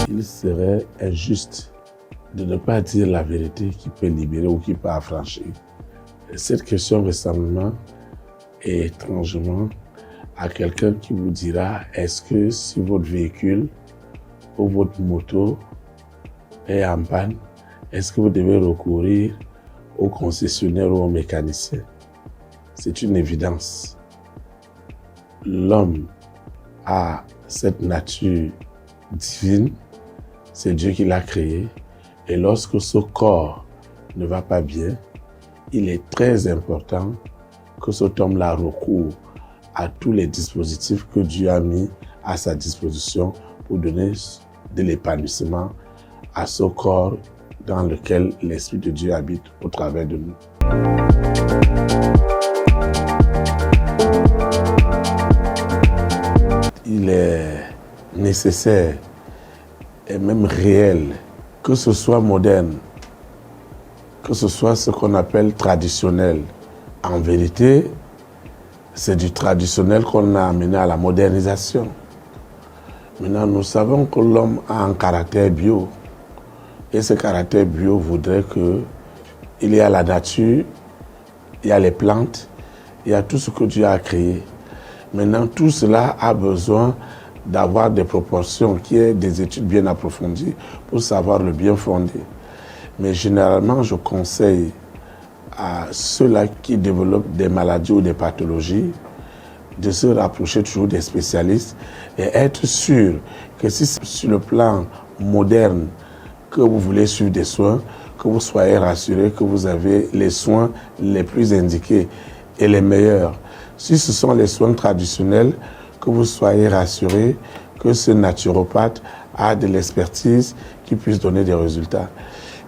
Il serait injuste de ne pas dire la vérité qui peut libérer ou qui peut affranchir. Cette question ressemble étrangement à quelqu'un qui vous dira est-ce que si votre véhicule ou votre moto est en panne, est-ce que vous devez recourir au concessionnaire ou au mécanicien? C'est une évidence. L'homme a cette nature divine, c'est Dieu qui l'a créé. Et lorsque ce corps ne va pas bien, il est très important que cet homme-là recourt à tous les dispositifs que Dieu a mis à sa disposition pour donner de l'épanouissement à ce corps dans lequel l'Esprit de Dieu habite au travers de nous. Il est nécessaire et même réel que ce soit moderne, que ce soit ce qu'on appelle traditionnel. En vérité, c'est du traditionnel qu'on a amené à la modernisation. Maintenant, nous savons que l'homme a un caractère bio. Et ce caractère bio voudrait qu'il y a la nature, il y a les plantes, il y a tout ce que Dieu a créé. Maintenant, tout cela a besoin d'avoir des proportions, qui est des études bien approfondies pour savoir le bien fondé. Mais généralement, je conseille à ceux-là qui développent des maladies ou des pathologies de se rapprocher toujours des spécialistes et être sûr que si sur le plan moderne que vous voulez suivre des soins, que vous soyez rassuré que vous avez les soins les plus indiqués et les meilleurs. Si ce sont les soins traditionnels, que vous soyez rassuré que ce naturopathe a de l'expertise qui puisse donner des résultats.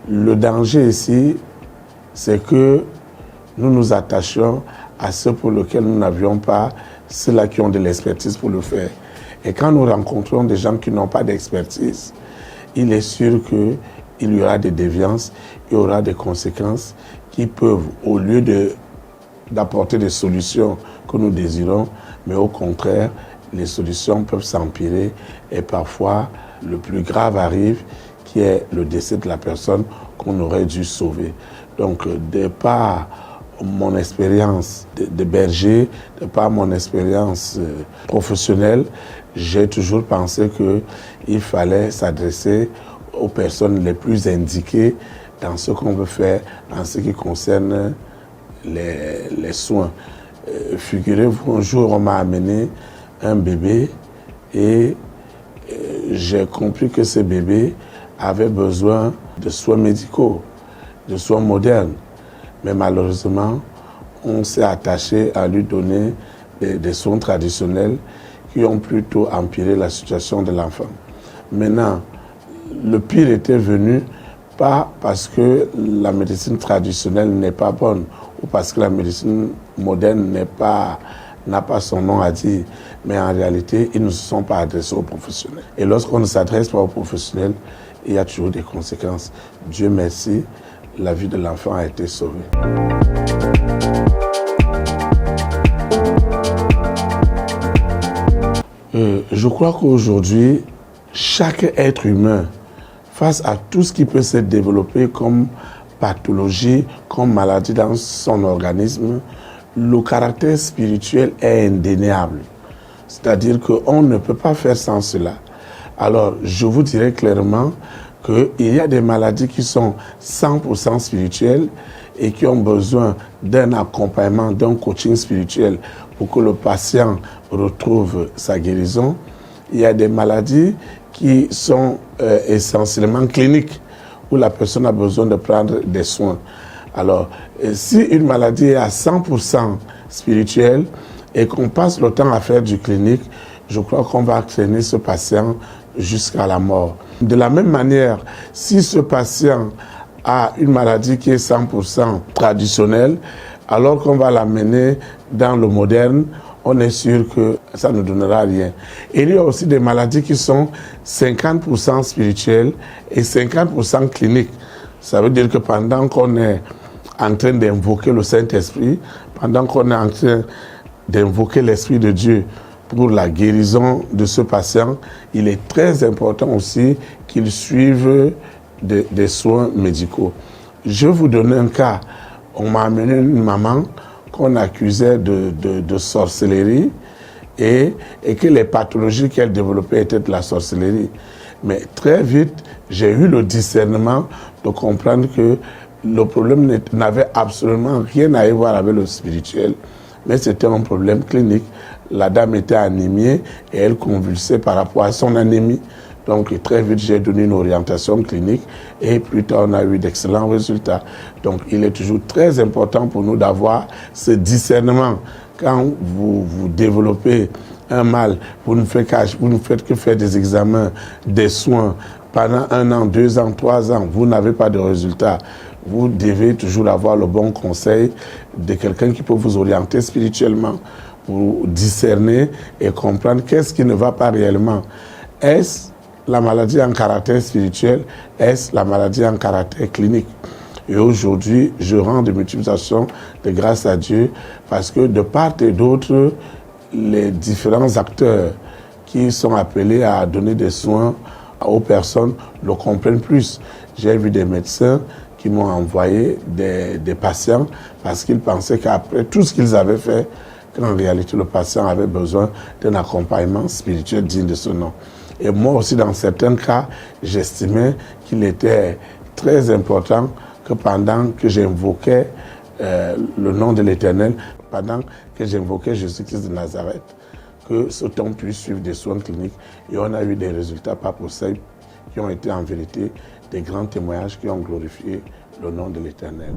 Le danger ici, c'est que nous nous attachions à ceux pour lesquels nous n'avions pas, ceux-là qui ont de l'expertise pour le faire. Et quand nous rencontrons des gens qui n'ont pas d'expertise, il est sûr qu'il y aura des déviances, il y aura des conséquences qui peuvent, au lieu d'apporter des solutions que nous désirons, mais au contraire, les solutions peuvent s'empirer et parfois le plus grave arrive, qui est le décès de la personne qu'on aurait dû sauver. Donc, de par mon expérience de berger, de par mon expérience professionnelle, j'ai toujours pensé qu'il fallait s'adresser aux personnes les plus indiquées dans ce qu'on veut faire en ce qui concerne les soins. Figurez-vous, un jour, on m'a amené un bébé et j'ai compris que ce bébé avait besoin de soins médicaux, de soins modernes. Mais malheureusement, on s'est attaché à lui donner des soins traditionnels qui ont plutôt empiré la situation de l'enfant. Maintenant, le pire était venu pas parce que la médecine traditionnelle n'est pas bonne ou parce que la médecine moderne n'a pas son nom à dire, mais en réalité, ils ne se sont pas adressés aux professionnels. Et lorsqu'on ne s'adresse pas aux professionnels, il y a toujours des conséquences. Dieu merci, la vie de l'enfant a été sauvée. Je crois qu'aujourd'hui, chaque être humain, face à tout ce qui peut se développer comme pathologie, comme maladie dans son organisme, le caractère spirituel est indéniable. C'est-à-dire qu'on ne peut pas faire sans cela. Alors, je vous dirais clairement qu'il y a des maladies qui sont 100% spirituelles et qui ont besoin d'un accompagnement, d'un coaching spirituel pour que le patient retrouve sa guérison. Il y a des maladies qui sont essentiellement cliniques, où la personne a besoin de prendre des soins. Alors, si une maladie est à 100% spirituelle et qu'on passe le temps à faire du clinique, je crois qu'on va entraîner ce patient jusqu'à la mort. De la même manière, si ce patient a une maladie qui est 100% traditionnelle, alors qu'on va l'amener dans le moderne, on est sûr que ça ne donnera rien. Et il y a aussi des maladies qui sont 50% spirituelles et 50% cliniques. Ça veut dire que pendant qu'on est en train d'invoquer le Saint-Esprit, pendant qu'on est en train d'invoquer l'Esprit de Dieu pour la guérison de ce patient, il est très important aussi qu'il suive des soins médicaux. Je vais vous donner un cas. On m'a amené une maman qu'on accusait de sorcellerie et que les pathologies qu'elle développait étaient de la sorcellerie. Mais très vite, j'ai eu le discernement de comprendre que le problème n'avait absolument rien à voir avec le spirituel, mais c'était un problème clinique. La dame était anémiée et elle convulsait par rapport à son anémie. Donc très vite, j'ai donné une orientation clinique et plus tard, on a eu d'excellents résultats. Donc il est toujours très important pour nous d'avoir ce discernement. Quand vous développez un mal, vous ne faites que faire des examens, des soins. Pendant 1 an, 2 ans, 3 ans, vous n'avez pas de résultats. Vous devez toujours avoir le bon conseil de quelqu'un qui peut vous orienter spirituellement pour discerner et comprendre qu'est-ce qui ne va pas réellement. Est-ce la maladie en caractère spirituel? Est-ce la maladie en caractère clinique? Et aujourd'hui, je rends de multiplication de grâce à Dieu parce que de part et d'autre, les différents acteurs qui sont appelés à donner des soins aux personnes le comprennent plus. J'ai vu des médecins qui m'ont envoyé des patients parce qu'ils pensaient qu'après tout ce qu'ils avaient fait, qu'en réalité le patient avait besoin d'un accompagnement spirituel digne de ce nom. Et moi aussi, dans certains cas, j'estimais qu'il était très important que pendant que j'invoquais le nom de l'Éternel, pendant que j'invoquais Jésus-Christ de Nazareth, que ce temps puisse suivre des soins cliniques. Et on a eu des résultats pas possibles qui ont été en vérité des grands témoignages qui ont glorifié le nom de l'Éternel.